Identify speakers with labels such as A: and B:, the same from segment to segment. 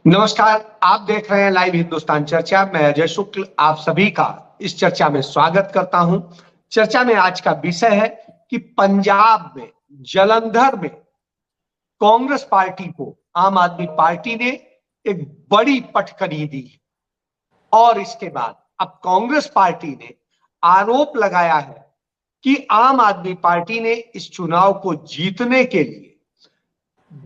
A: नमस्कार। आप देख रहे हैं लाइव हिंदुस्तान चर्चा। मैं अजय शुक्ल आप सभी का इस चर्चा में स्वागत करता हूं। चर्चा में आज का विषय है कि पंजाब में जालंधर में कांग्रेस पार्टी को आम आदमी पार्टी ने एक बड़ी पटखनी दी और इसके बाद अब कांग्रेस पार्टी ने आरोप लगाया है कि आम आदमी पार्टी ने इस चुनाव को जीतने के लिए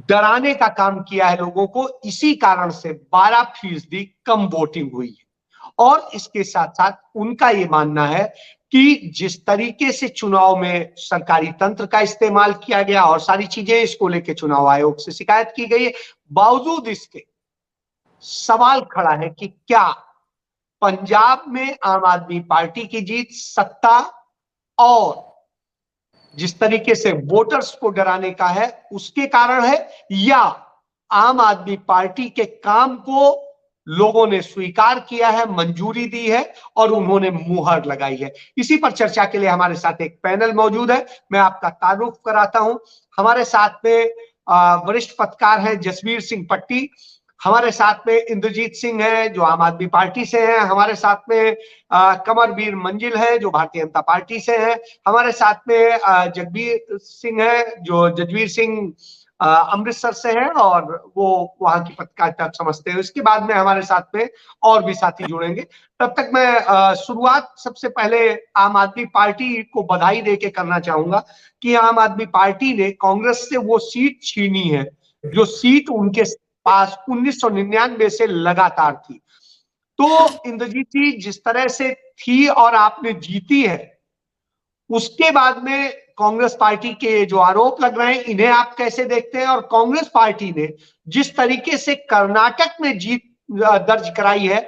A: डराने का काम किया है लोगों को। इसी कारण से 12% कम वोटिंग हुई है और इसके साथ साथ उनका यह मानना है कि जिस तरीके से चुनाव में सरकारी तंत्र का इस्तेमाल किया गया और सारी चीजें इसको लेकर चुनाव आयोग से शिकायत की गई है, बावजूद इसके सवाल खड़ा है कि क्या पंजाब में आम आदमी पार्टी की जीत सत्ता और जिस तरीके से वोटर्स को डराने का है उसके कारण है, या आम आदमी पार्टी के काम को लोगों ने स्वीकार किया है, मंजूरी दी है और उन्होंने मुहर लगाई है। इसी पर चर्चा के लिए हमारे साथ एक पैनल मौजूद है। मैं आपका तारुफ कराता हूं। हमारे साथ में वरिष्ठ पत्रकार हैं जसवीर सिंह पट्टी, हमारे साथ में इंद्रजीत सिंह है जो आम आदमी पार्टी से हैं, हमारे साथ में कमरवीर मंजिल है जो भारतीय जनता पार्टी से है, हमारे साथ में जगबीर सिंह है जो जजवीर सिंह अमृतसर से है और वो वहां की पत्रकारिता समझते हैं। इसके बाद में हमारे साथ में और भी साथी जुड़ेंगे। तब तक मैं शुरुआत सबसे पहले आम आदमी पार्टी को बधाई देके करना चाहूंगा कि आम आदमी पार्टी ने कांग्रेस से वो सीट छीनी है जो सीट उनके पास 1999 से लगातार थी। तो इंद्रजीत जी, जिस तरह से थी और आपने जीती है, उसके बाद में कांग्रेस पार्टी के जो आरोप लग रहे हैं इन्हें आप कैसे देखते हैं? और कांग्रेस पार्टी ने जिस तरीके से कर्नाटक में जीत दर्ज कराई है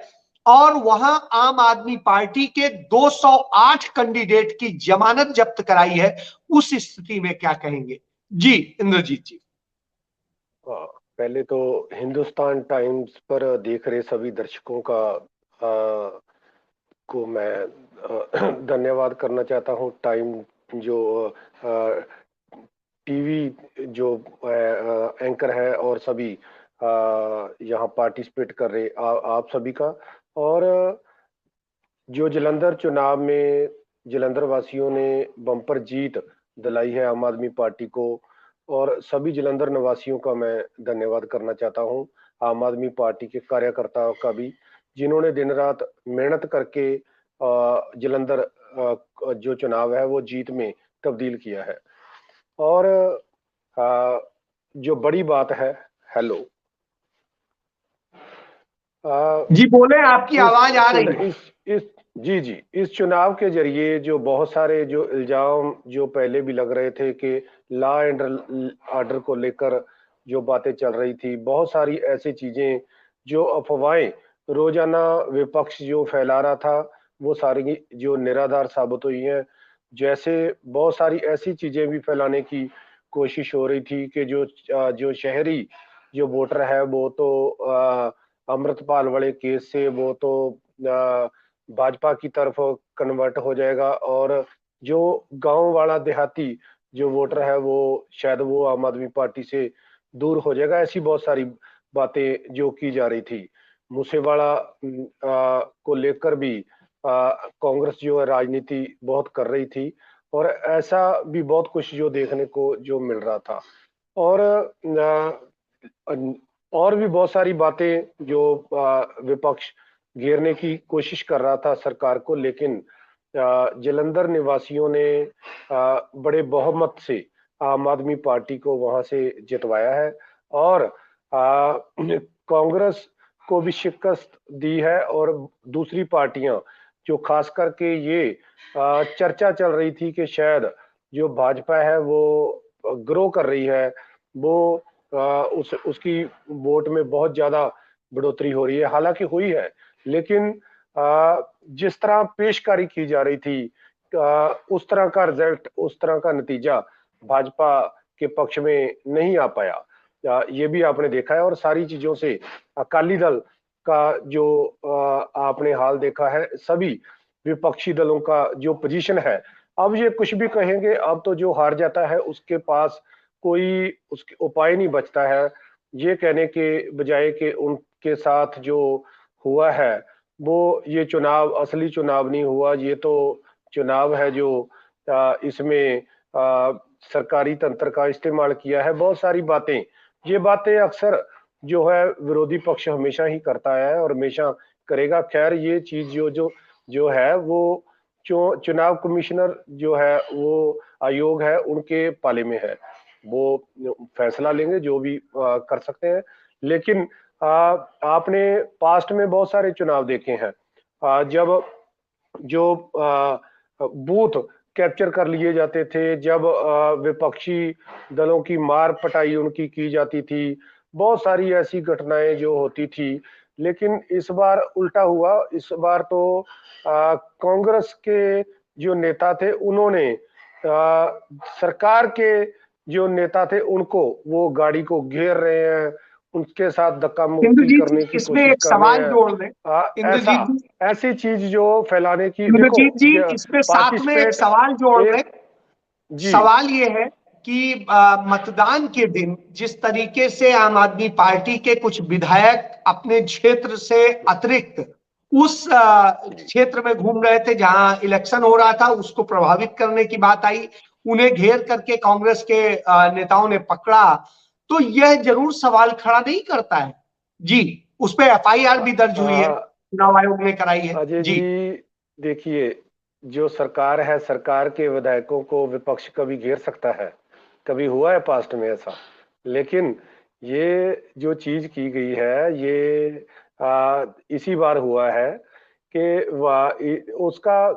A: और वहां आम आदमी पार्टी के 208 कैंडिडेट की जमानत जब्त कराई है, उस स्थिति में क्या कहेंगे? जी इंद्रजीत जी।
B: पहले तो हिंदुस्तान टाइम्स पर देख रहे सभी दर्शकों को मैं धन्यवाद करना चाहता हूं। टाइम जो टीवी जो एंकर है और सभी यहाँ पार्टिसिपेट कर रहे आप सभी का, और जो जालंधर चुनाव में जालंधर वासियों ने बम्पर जीत दिलाई है आम आदमी पार्टी को, और सभी जालंधर निवासियों का मैं धन्यवाद करना चाहता हूं। आम आदमी पार्टी के कार्यकर्ताओं का भी, जिन्होंने दिन रात मेहनत करके जालंधर जो चुनाव है वो जीत में तब्दील किया है। और जो बड़ी बात है, हेलो
A: जी बोले, आपकी आवाज आ रही है।
B: इस चुनाव के जरिए जो बहुत सारे जो इल्जाम जो पहले भी लग रहे थे कि लॉ एंड ऑर्डर को लेकर जो बातें चल रही थी, बहुत सारी ऐसी चीजें जो अफवाहें रोजाना विपक्ष जो फैला रहा था वो सारी जो निराधार साबित हुई हैं। जैसे बहुत सारी ऐसी चीजें भी फैलाने की कोशिश हो रही थी कि जो शहरी जो वोटर है वो तो अमृतपाल वाले केस से वो तो भाजपा की तरफ कन्वर्ट हो जाएगा, और जो गांव वाला देहाती जो वोटर है वो शायद वो आम आदमी पार्टी से दूर हो जाएगा। ऐसी बहुत सारी बातें जो की जा रही थी। मूसेवाड़ा को लेकर भी कांग्रेस जो है राजनीति बहुत कर रही थी, और ऐसा भी बहुत कुछ जो देखने को जो मिल रहा था। और भी बहुत सारी बातें जो विपक्ष घेरने की कोशिश कर रहा था सरकार को, लेकिन जालंधर निवासियों ने बड़े बहुमत से आम आदमी पार्टी को वहां से जितवाया है, और कांग्रेस को भी शिकस्त दी है। और दूसरी पार्टियां जो खास करके ये चर्चा चल रही थी कि शायद जो भाजपा है वो ग्रो कर रही है, वो उसकी वोट में बहुत ज्यादा बढ़ोतरी हो रही है, हालांकि हुई है, लेकिन जिस तरह पेशकारी की जा रही थी उस तरह का रिजल्ट, उस तरह का नतीजा भाजपा के पक्ष में नहीं आ पाया। ये भी आपने देखा है। और सारी चीजों से अकाली दल का जो आपने हाल देखा है, सभी विपक्षी दलों का जो पोजीशन है, अब ये कुछ भी कहेंगे, अब तो जो हार जाता है उसके पास कोई उसके उपाय नहीं बचता है। ये कहने के बजाय कि उनके साथ जो हुआ है वो ये चुनाव असली चुनाव नहीं हुआ, ये तो चुनाव है जो इसमें सरकारी तंत्र का इस्तेमाल किया है, बहुत सारी बातें, ये बातें अक्सर जो है विरोधी पक्ष हमेशा ही करता है और हमेशा करेगा। खैर ये चीज जो है वो चुनाव कमिश्नर जो है वो आयोग है उनके पाले में है, वो फैसला लेंगे जो भी कर सकते हैं। लेकिन आपने पास्ट में बहुत सारे चुनाव देखे हैं जब जो बूथ कैप्चर कर लिए जाते थे, जब विपक्षी दलों की मार पटाई उनकी की जाती थी, बहुत सारी ऐसी घटनाएं जो होती थी। लेकिन इस बार उल्टा हुआ, इस बार तो कांग्रेस के जो नेता थे उन्होंने सरकार के जो नेता थे उनको वो गाड़ी को घेर रहे हैं, उनके साथ धक्का मुक्की
A: इंद्रजीत जी
B: करने की
A: इसमें
B: कोशिश
A: एक
B: कर रहे
A: सवाल
B: हैं।
A: जोड़ दें।
B: ऐसा
A: इंद्रजीत जी,
B: ऐसी चीज जो फैलाने की, देखो
A: इंद्रजीत जी इसमें साथ में एक
B: पार्टिसिपेट
A: सवाल जोड़ दें।
B: एक जी
A: सवाल ये है कि मतदान के दिन जिस तरीके से आम आदमी पार्टी के कुछ विधायक अपने क्षेत्र से अतिरिक्त उस क्षेत्र में घूम रहे थे जहां इलेक्शन हो रहा था, उसको प्रभावित करने की बात आई, उन्हें घेर करके कांग्रेस के नेताओं ने पकड़ा, तो यह जरूर सवाल खड़ा नहीं करता है जी। उस पर एफआईआर भी दर्ज हुई है, चुनाव आयोग ने कराई है
B: अजय
A: जी।
B: जी, देखिए जो सरकार है, सरकार के विधायकों को विपक्ष कभी घेर सकता है? कभी हुआ है पास्ट में ऐसा? लेकिन ये जो चीज की गई है ये इसी बार हुआ है कि उसका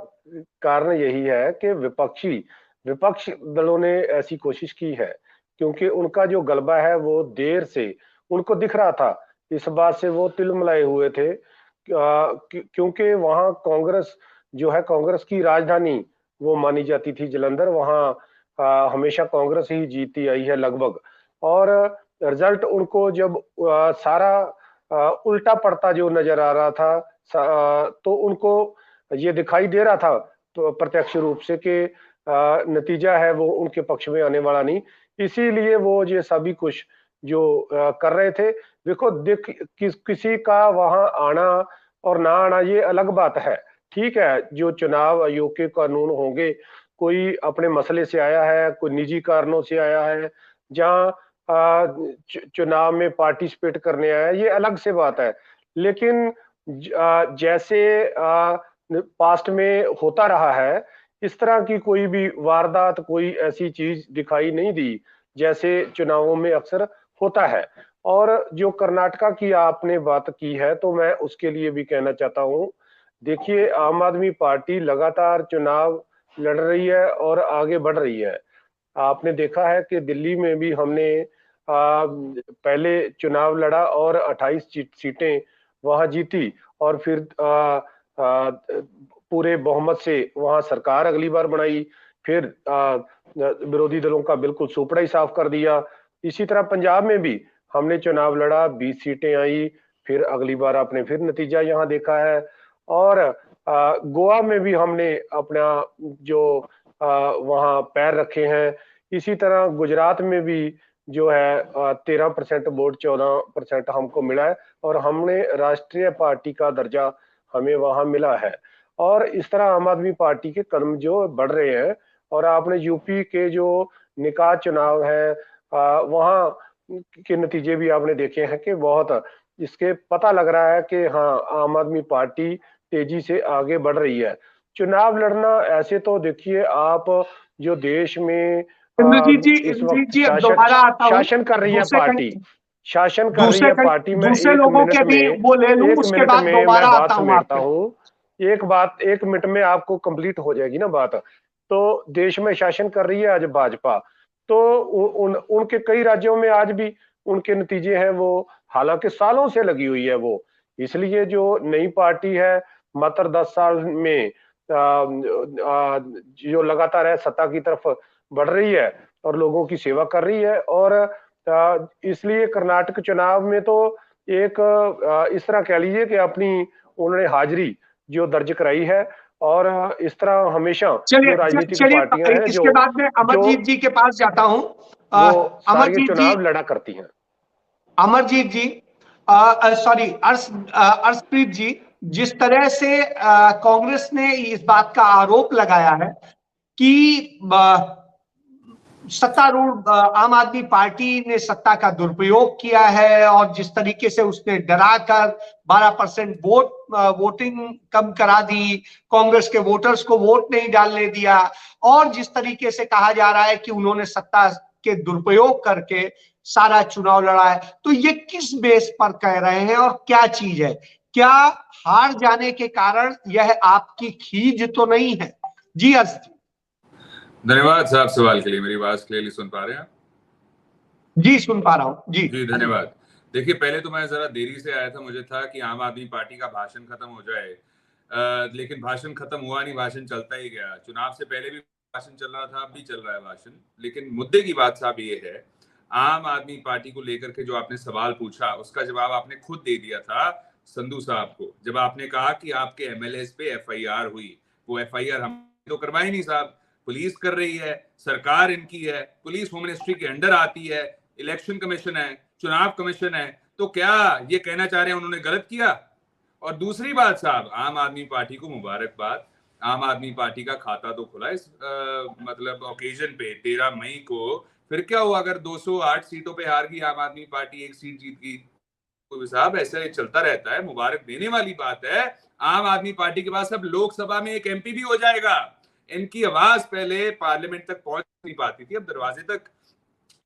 B: कारण यही है कि विपक्ष दलों ने ऐसी कोशिश की है, क्योंकि उनका जो गलबा है वो देर से उनको दिख रहा था। इस बात से वो तिलमिलाए हुए थे क्योंकि वहां कांग्रेस जो है, कांग्रेस की राजधानी वो मानी जाती थी जालंधर, वहां हमेशा कांग्रेस ही जीती आई है लगभग। और रिजल्ट उनको जब सारा उल्टा पड़ता जो नजर आ रहा था, तो उनको ये दिखाई दे रहा था तो प्रत्यक्ष रूप से कि नतीजा है वो उनके पक्ष में आने वाला नहीं, इसीलिए वो ये सभी कुछ जो कर रहे थे। देखो किसी का वहां आना और ना आना ये अलग बात है, ठीक है, जो चुनाव आयोग के कानून होंगे, कोई अपने मसले से आया है, कोई निजी कारणों से आया है, जहां चुनाव में पार्टिसिपेट करने आया है, ये अलग से बात है। लेकिन जैसे पास्ट में होता रहा है, इस तरह की कोई भी वारदात, कोई ऐसी चीज दिखाई नहीं दी जैसे चुनावों में अक्सर होता है। और जो कर्नाटका की आपने बात की है तो मैं उसके लिए भी कहना चाहता हूं। देखिए आम आदमी पार्टी लगातार चुनाव लड़ रही है और आगे बढ़ रही है। आपने देखा है कि दिल्ली में भी हमने पहले चुनाव लड़ा और 28 सीटें वहां जीती और फिर पूरे बहुमत से वहां सरकार अगली बार बनाई, फिर विरोधी दलों का बिल्कुल सुपड़ा ही साफ कर दिया। इसी तरह पंजाब में भी हमने चुनाव लड़ा, 20 सीटें आई, फिर अगली बार आपने फिर नतीजा यहाँ देखा है। और गोवा में भी हमने अपना जो वहां पैर रखे हैं। इसी तरह गुजरात में भी जो है 13% वोट 14% हमको मिला है और हमने राष्ट्रीय पार्टी का दर्जा हमें वहां मिला है। और इस तरह आम आदमी पार्टी के कदम जो बढ़ रहे हैं। और आपने यूपी के जो निकाय चुनाव है वहां के नतीजे भी आपने देखे हैं कि बहुत इसके पता लग रहा है कि हाँ आम आदमी पार्टी तेजी से आगे बढ़ रही है। चुनाव लड़ना ऐसे तो देखिए आप जो देश में इस
A: इंद्रजीत
B: वक्त
A: जी अब दोबारा आता हूँ।
B: शासन कर रही है
A: दूसरे
B: पार्टी,
A: कहीं
B: शासन कर रही है पार्टी में।
A: दूसरे लोगों के भी वो ले लूं, उसके बाद दोबारा
B: मैं बात
A: आता हूँ
B: समेटता
A: आपके।
B: हूँ। एक मिनट में आपको कंप्लीट हो जाएगी ना बात। तो देश में शासन कर रही है आज भाजपा, तो उनके कई राज्यों में आज भी उनके नतीजे हैं वो, हालांकि सालों से लगी हुई है वो। इसलिए जो नई पार्टी है मात्र 10 साल में जो लगातार है सत्ता की तरफ बढ़ रही है और लोगों की सेवा कर रही है। और इसलिए कर्नाटक चुनाव में तो एक इस तरह कह लीजिए कि अपनी उन्होंने हाजिरी जो दर्ज कराई है। और इस तरह हमेशा जो राजनीतिक पार्टियां हैं
A: इसके बाद में अमरजीत जी के पास जाता हूँ।
B: वो सारे
A: अमरजीत जी,
B: चुनाव लड़ा करती हैं।
A: अमरजीत जी, सॉरी अर्शप्रीत जी, जिस तरह से कांग्रेस ने इस बात का आरोप लगाया है कि सत्तारूढ़ आम आदमी पार्टी ने सत्ता का दुरुपयोग किया है और जिस तरीके से उसने डराकर 12% वोटिंग कम करा दी, कांग्रेस के वोटर्स को वोट नहीं डालने दिया, और जिस तरीके से कहा जा रहा है कि उन्होंने सत्ता के दुरुपयोग करके सारा चुनाव लड़ा है, तो ये किस बेस पर कह रहे हैं और क्या चीज है? क्या हार जाने के कारण यह आपकी खीज तो नहीं है? जी अर्श जी।
C: धन्यवाद साहब सवाल के लिए। मेरी आवाज क्लियरली सुन पा रहे हैं आप?
A: जी सुन पा रहा हूँ जी।
C: जी धन्यवाद। देखिए, पहले तो मैं जरा देरी से आया था, मुझे था कि आम आदमी पार्टी का भाषण खत्म हो जाए, लेकिन भाषण खत्म हुआ नहीं, भाषण चलता ही गया। चुनाव से पहले भी भाषण चल रहा था, अब भी चल रहा है भाषण। लेकिन मुद्दे की बात साहब ये है, आम आदमी पार्टी को लेकर के जो आपने सवाल पूछा उसका जवाब आपने खुद दे दिया था संधू साहब को, जब आपने कहा कि आपके एमएलए पे एफआईआर हुई। वो एफआईआर हम तो करवाई नहीं साहब, पुलिस कर रही है, सरकार इनकी है, पुलिस होम मिनिस्ट्री के अंडर आती है, इलेक्शन कमीशन है, चुनाव कमीशन है। तो क्या ये कहना चाह रहे हैं उन्होंने गलत किया? और दूसरी बात साहब, आम आदमी पार्टी को मुबारकबाद, आम आदमी पार्टी का खाता तो खुला इस मतलब ओकेजन पे 13 मई को। फिर क्या हुआ अगर 208 सीटों पे हार गई आम आदमी पार्टी, 1 सीट जीत गई? तो साहब ऐसा चलता रहता है, मुबारक देने वाली बात है। आम आदमी पार्टी के पास अब लोकसभा में एक एमपी भी हो जाएगा। इनकी आवाज पहले पार्लियामेंट तक पहुंच नहीं पाती थी, अब दरवाजे तक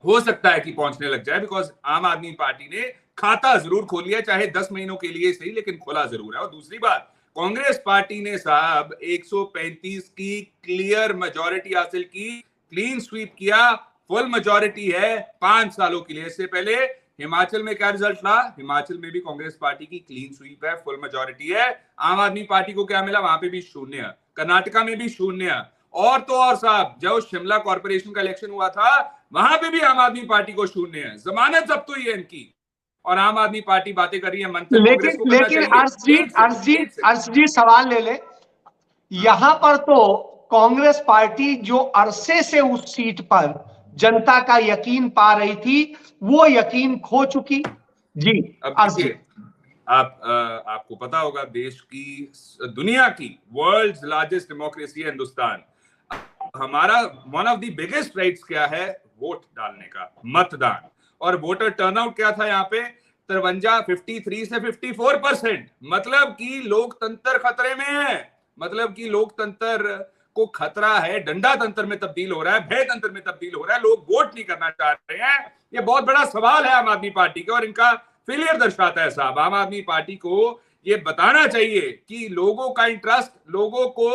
C: हो सकता है कि पहुंचने लग जाए, बिकॉज आम आदमी पार्टी ने खाता जरूर खोल लिया, चाहे 10 महीनों के लिए सही, लेकिन खोला जरूर है। और दूसरी बात, कांग्रेस पार्टी ने साहब 135 की क्लियर मेजॉरिटी हासिल की, क्लीन स्वीप किया, फुल मेजॉरिटी है 5 सालों के लिए। इससे पहले हिमाचल में क्या रिजल्ट रहा? हिमाचल में भी कांग्रेस पार्टी की क्लीन स्वीप है, फुल मेजॉरिटी है। आम आदमी पार्टी को क्या मिला? वहां पे भी 0, कर्नाटका में भी 0। और तो और साहब, जब शिमला कॉर्पोरेशन का इलेक्शन हुआ था वहां पे भी आम आदमी पार्टी को 0 है। जमानत अब तो ही है इनकी, और आम आदमी पार्टी बातें कर रही है मंथन कांग्रेस को करना चाहिए।
A: अर्श जी सवाल ले ले। यहां पर तो कांग्रेस पार्टी जो अरसे से उस सीट पर जनता का यकीन पा रही थी, वो यकीन खो चुकी। जी
C: अब देखिए, आपको पता होगा देश की, दुनिया की वर्ल्ड्स लार्जेस्ट डेमोक्रेसी है हिंदुस्तान। हमारा one of the biggest rights क्या है? वोट डालने का, मतदान। और वोटर टर्नआउट क्या था यहाँ पे? 53 से 54%। मतलब कि लोकतंत्र खतरे में है, मतलब कि लोकतंत्र को खतरा है, डंडा तंत्र में तब्दील हो रहा है, भय तंत्र में तब्दील हो रहा है। लोग वोट नहीं करना चाह रहे हैं। ये बहुत बड़ा सवाल है आम आदमी पार्टी का, और इनका फेलियर दर्शाता है साहब। आम आदमी पार्टी को ये बताना चाहिए कि लोगों का इंटरेस्ट, लोगों को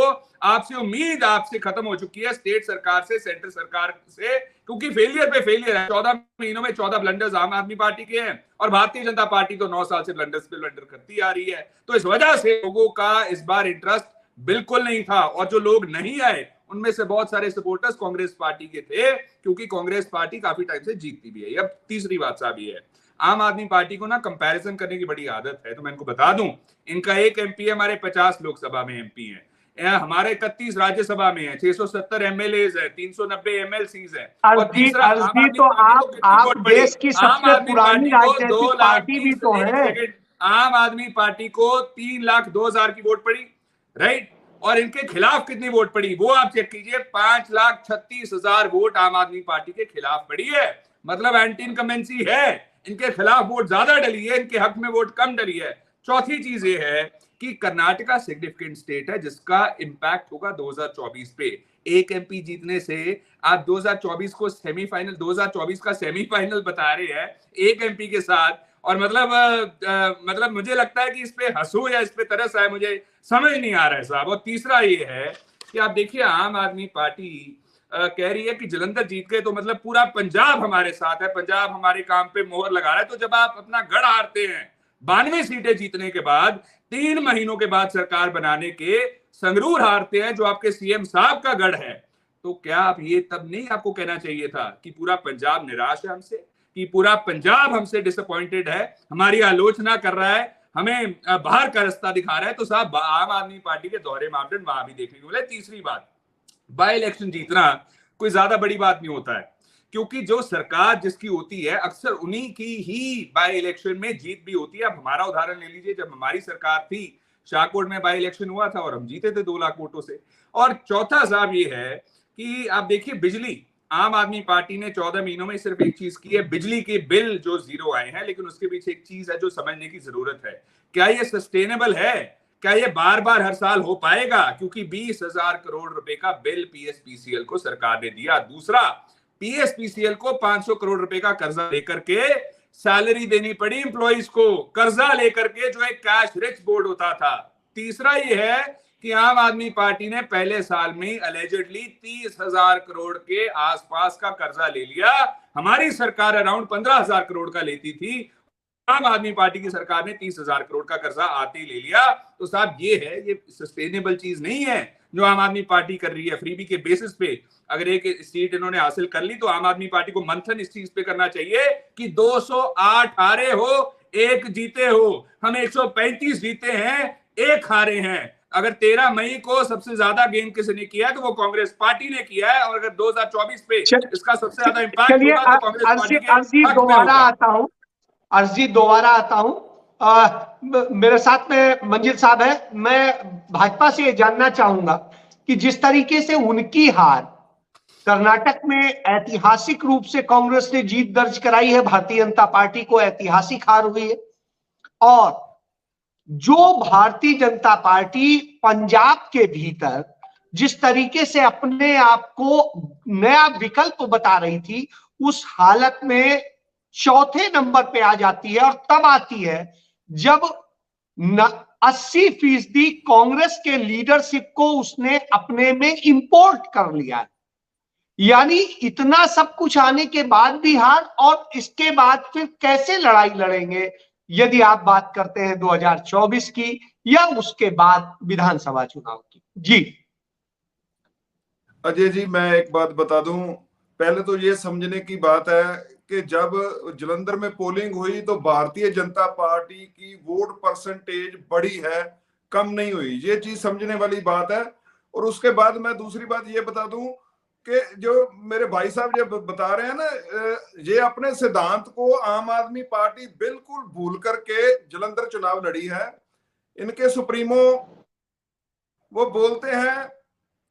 C: आपसे उम्मीद आपसे खत्म हो चुकी है, स्टेट सरकार से, सेंट्रल सरकार से, क्योंकि फेलियर पे फेलियर है। 14 महीनों में 14 ब्लंडर्स आम आदमी पार्टी के हैं, और भारतीय जनता पार्टी तो 9 साल से ब्लंडर्स पे ब्लंडर करती आ रही है। तो इस वजह से लोगों का इस बार इंटरेस्ट बिल्कुल नहीं था, और जो लोग नहीं आए उनमें से बहुत सारे सपोर्टर्स कांग्रेस पार्टी के थे, क्योंकि कांग्रेस पार्टी काफी टाइम से जीतती भी है। अब तीसरी बात साहब ये है, आम आदमी पार्टी को ना कंपैरिजन करने की बड़ी आदत है। तो मैं इनको बता दूं, इनका एक एमपी है, हमारे 50 लोकसभा में एमपी है, हमारे 31 राज्यसभा में है, 670 एमएलए है, 390 एमएलसीज है। और तीसरा,
A: तो आप देश की सबसे पुरानी राजनीतिक पार्टी भी तो है।
C: आम आदमी पार्टी को 3,02,000 की वोट पड़ी, राइट? और इनके खिलाफ कितनी वोट पड़ी वो आप चेक कीजिए, 5,36,000 वोट आम आदमी पार्टी के खिलाफ पड़ी है। मतलब एंटी इनकम्बेंसी है, इनके खिलाफ वोट ज्यादा डली है, इनके हक में वोट कम डली है। चौथी चीज ये है कि कर्नाटका सिग्निफिकेंट स्टेट है जिसका इंपैक्ट होगा 2024 पे। एक एमपी जीतने से आप 2024 को सेमीफाइनल, 2024 का सेमीफाइनल बता रहे हैं एक एमपी के साथ। और मतलब मुझे लगता है कि इस पे हंसू या इस पे तरस आए, मुझे समझ नहीं आ रहा है साहब। और तीसरा ये है कि आप देखिए, आम आदमी पार्टी कह रही है कि जलंधर जीत गए तो मतलब पूरा पंजाब हमारे साथ है, पंजाब हमारे काम पे मोहर लगा रहा है। तो जब आप अपना गढ़ हारते हैं 92 सीटें जीतने के बाद, 3 महीनों के बाद सरकार बनाने के, संगरूर हारते हैं जो आपके सीएम साहब का गढ़ है, तो क्या आप ये तब नहीं आपको कहना चाहिए था कि पूरा पंजाब निराश है हमसे, कि पूरा पंजाब हमसे डिसअपॉइंटेड है, हमारी आलोचना कर रहा है, हमें बाहर का रास्ता दिखा रहा है? तो साहब आम आदमी पार्टी के दोहरे मापदंड वहां भी देखने को मिले। तीसरी बात, बाय इलेक्शन जीतना कोई ज्यादा बड़ी बात नहीं होता है, क्योंकि जो सरकार जिसकी होती है अक्सर उन्हीं की ही बाय इलेक्शन में जीत भी होती है। अब हमारा उदाहरण ले लीजिए, जब हमारी सरकार थी शाहकोट में बाय इलेक्शन हुआ था और हम जीते थे 2 लाख वोटों से। और चौथा साहब ये है कि आप देखिए बिजली, आम आदमी पार्टी ने 14 महीनों में सिर्फ एक चीज की है, बिजली के बिल जो जीरो आए हैं, लेकिन उसके पीछे एक चीज है जो समझने की जरूरत है। क्या ये सस्टेनेबल है? क्या ये बार बार हर साल हो पाएगा? क्योंकि 20,000 करोड़ रुपए का बिल पीएसपीसीएल को सरकार ने दिया। दूसरा, पीएसपीसीएल को 500 करोड़ रुपए का कर्जा लेकर के सैलरी देनी पड़ी एम्प्लॉइज को, कर्जा लेकर के, जो एक कैश रिच बोर्ड होता था। तीसरा ये है कि आम आदमी पार्टी ने पहले साल में अलेजेडली 30,000 करोड़ के आसपास का कर्जा ले लिया। हमारी सरकार अराउंड 15,000 करोड़ का लेती थी, आम आदमी पार्टी की सरकार ने 30,000 करोड़ का कर्जा आते ही ले लिया। तो साहब ये है, ये सस्टेनेबल चीज नहीं है जो आम आदमी पार्टी कर रही है। फ्रीबी के बेसिस पे अगर एक सीट इन्होंने हासिल कर ली तो आम आदमी पार्टी को मंथन इस चीज पे करना चाहिए कि 208 हारे हो, 1 जीते हो। हम 135 जीते हैं, 1 हारे हैं। अगर 13 मई को सबसे ज्यादा गेन किसने किया है तो वो कांग्रेस पार्टी ने किया है। और अगर 2024 पे इसका सबसे ज्यादा इम्पैक्ट होगा तो कांग्रेस पार्टी के हक में होगा।
A: अर्जी दोबारा आता हूं। मेरे साथ में मंजिल साहब है। मैं भाजपा से ये जानना चाहूंगा कि जिस तरीके से उनकी हार कर्नाटक में ऐतिहासिक रूप से कांग्रेस ने जीत दर्ज कराई है, भारतीय जनता पार्टी को ऐतिहासिक हार हुई है, और जो भारतीय जनता पार्टी पंजाब के भीतर जिस तरीके से अपने आप को नया विकल्प बता रही थी, उस हालत में चौथे नंबर पे आ जाती है। और तब आती है जब 80% कांग्रेस के लीडरशिप को उसने अपने में इंपोर्ट कर लिया है। यानी इतना सब कुछ आने के बाद भी हार, और इसके बाद फिर कैसे लड़ाई लड़ेंगे यदि आप बात करते हैं 2024 की या उसके बाद विधानसभा चुनाव की। जी
D: अजय जी, मैं एक बात बता दूं। पहले तो ये समझने की बात है कि जब जलंधर में पोलिंग हुई तो भारतीय जनता पार्टी की वोट परसेंटेज बढ़ी है, कम नहीं हुई। ये चीज समझने वाली बात है। और उसके बाद मैं दूसरी बात ये बता दूं कि जो मेरे भाई साहब ये बता रहे हैं ना, ये अपने सिद्धांत को आम आदमी पार्टी बिल्कुल भूल करके जलंधर चुनाव लड़ी है। इनके सुप्रीमो वो बोलते हैं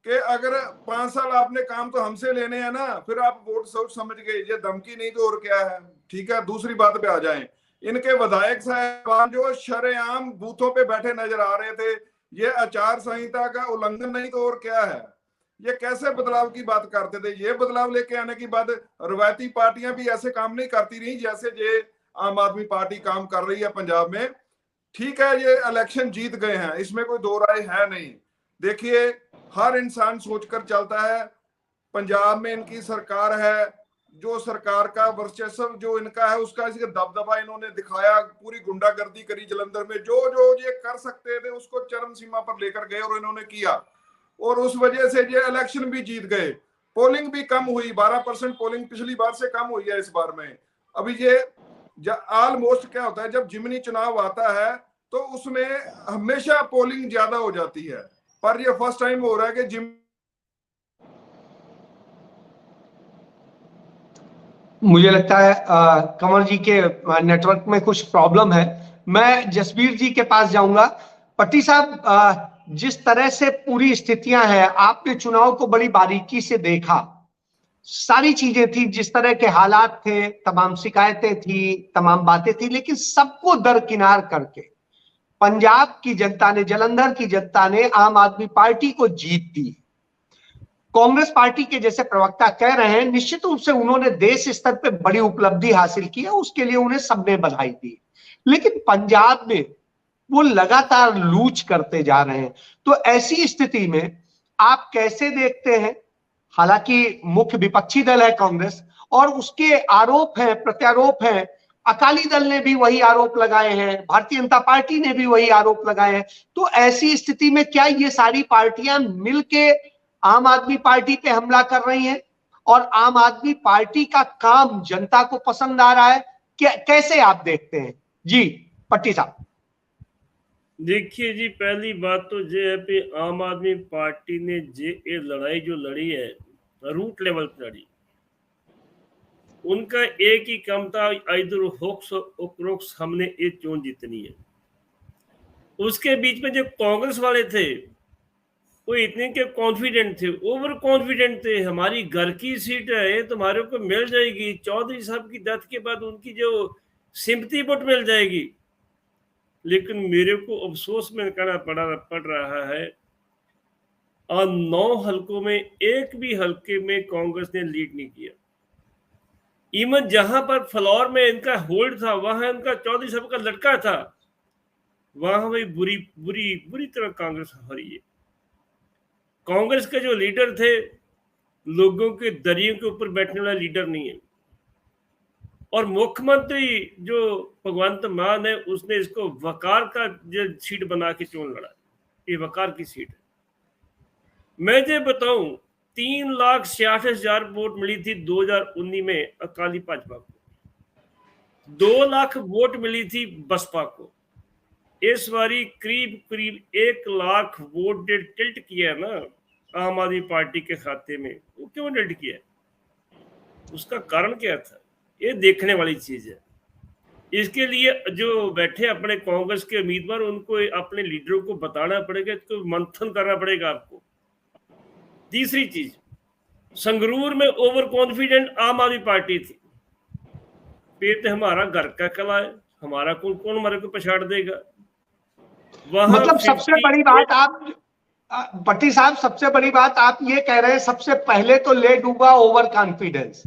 D: कि अगर 5 साल आपने काम तो हमसे लेने हैं ना, फिर आप वोट सोच समझ गए। ये धमकी नहीं तो और क्या है। ठीक है, दूसरी बात पे आ जाएं। इनके विधायक साहब जो शरेआम बूथों पे बैठे नजर आ रहे थे, ये आचार संहिता का उल्लंघन नहीं तो और क्या है। ये कैसे बदलाव की बात करते थे। ये बदलाव लेके आने के बाद रवायती पार्टियां भी ऐसे काम नहीं करती रही जैसे ये आम आदमी पार्टी काम कर रही है पंजाब में। ठीक है, ये इलेक्शन जीत गए हैं, इसमें कोई दो राय है नहीं। देखिए, हर इंसान सोचकर चलता है। पंजाब में इनकी सरकार है, जो सरकार का वर्चस्व जो इनका है उसका इसका दबदबा इन्होंने दिखाया, पूरी गुंडागर्दी करी जलंधर में। जो जो ये कर सकते थे उसको चरम सीमा पर लेकर गए और इन्होंने किया, और उस वजह से ये इलेक्शन भी जीत गए। पोलिंग भी कम हुई, 12% पोलिंग पिछली बार से कम हुई है इस बार में। अभी ये ऑलमोस्ट क्या होता है, जब जिमनी चुनाव आता है तो उसमें हमेशा पोलिंग ज्यादा हो जाती है, पर ये फर्स्ट टाइम हो रहा है कि
A: मुझे लगता है कंवर जी के नेटवर्क में कुछ प्रॉब्लम है। मैं जसबीर जी के पास जाऊंगा। पट्टी साहब, जिस तरह से पूरी स्थितियां हैं, आपने चुनाव को बड़ी बारीकी से देखा, सारी चीजें थी, जिस तरह के हालात थे, तमाम शिकायतें थी, तमाम बातें थी, लेकिन सबको दरकिनार करके पंजाब की जनता ने, जलंधर की जनता ने आम आदमी पार्टी को जीत दी। कांग्रेस पार्टी के जैसे प्रवक्ता कह रहे हैं, निश्चित रूप से उन्होंने देश स्तर पर बड़ी उपलब्धि हासिल की है, उसके लिए उन्हें सबने बधाई दी। लेकिन पंजाब में वो लगातार लूच करते जा रहे हैं। तो ऐसी स्थिति में आप कैसे देखते हैं? हालांकि मुख्य विपक्षी दल है कांग्रेस, और उसके आरोप हैं, प्रत्यारोप हैं। अकाली दल ने भी वही आरोप लगाए हैं, भारतीय जनता पार्टी ने भी वही आरोप लगाए हैं। तो ऐसी स्थिति में क्या ये सारी पार्टियां मिलके आम आदमी पार्टी पे हमला कर रही हैं, और आम आदमी पार्टी का काम जनता को पसंद आ रहा है? कैसे आप देखते हैं? जी पट्टी साहब।
E: देखिए जी, पहली बात तो ये है कि आम आदमी पार्टी ने ये लड़ाई जो लड़ी है रूट लेवल पर लड़ी। उनका एक ही काम था, इधर होक्स ओक्रोक्स, हमने ये चोन जीतनी है। उसके बीच में जो कांग्रेस वाले थे वो इतने के कॉन्फिडेंट थे, ओवर कॉन्फिडेंट थे, हमारी घर की सीट है, तुम्हारे को मिल जाएगी। चौधरी साहब की डेथ के बाद उनकी जो सिंपैथी वोट मिल जाएगी। लेकिन मेरे को अफसोस में कहना पड़ रहा है, 9 हलकों में एक भी हलके में कांग्रेस ने लीड नहीं किया। इवन जहां पर फ्लोर में इनका होल्ड था, वहां इनका चौधरी साहब का लड़का था, वहां भी बुरी बुरी बुरी तरह कांग्रेस हारी है। कांग्रेस के जो लीडर थे, लोगों के दरियों के ऊपर बैठने वाला लीडर नहीं है। और मुख्यमंत्री जो भगवंत मान है, उसने इसको वकार का जो सीट बना के चुन लड़ा। ये वकार की सीट है। मैं ये बताऊं, 3,66,000 वोट मिली थी 2019 में अकाली भाजपा को, 2 लाख वोट मिली थी बसपा को। इस बारी करीब 1 लाख वोट टिल्ट किया है ना आम आदमी पार्टी के खाते में। वो क्यों टिल्ट किया है, उसका कारण क्या था, ये देखने वाली चीज है। इसके लिए जो बैठे अपने कांग्रेस के उम्मीदवार, उनको अपने लीडरों को बताना पड़ेगा, तो मंथन करना पड़ेगा आपको। तीसरी चीज, संगरूर में ओवर कॉन्फिडेंट आम आदमी पार्टी थी। फिर तो हमारा घर का कला है, हमारा कौन हमारे को पछाड़ देगा।
A: मतलब सबसे बड़ी बात आप भट्टी साहब, सबसे बड़ी बात आप ये कह रहे हैं, सबसे पहले तो ले डूबा ओवर कॉन्फिडेंस।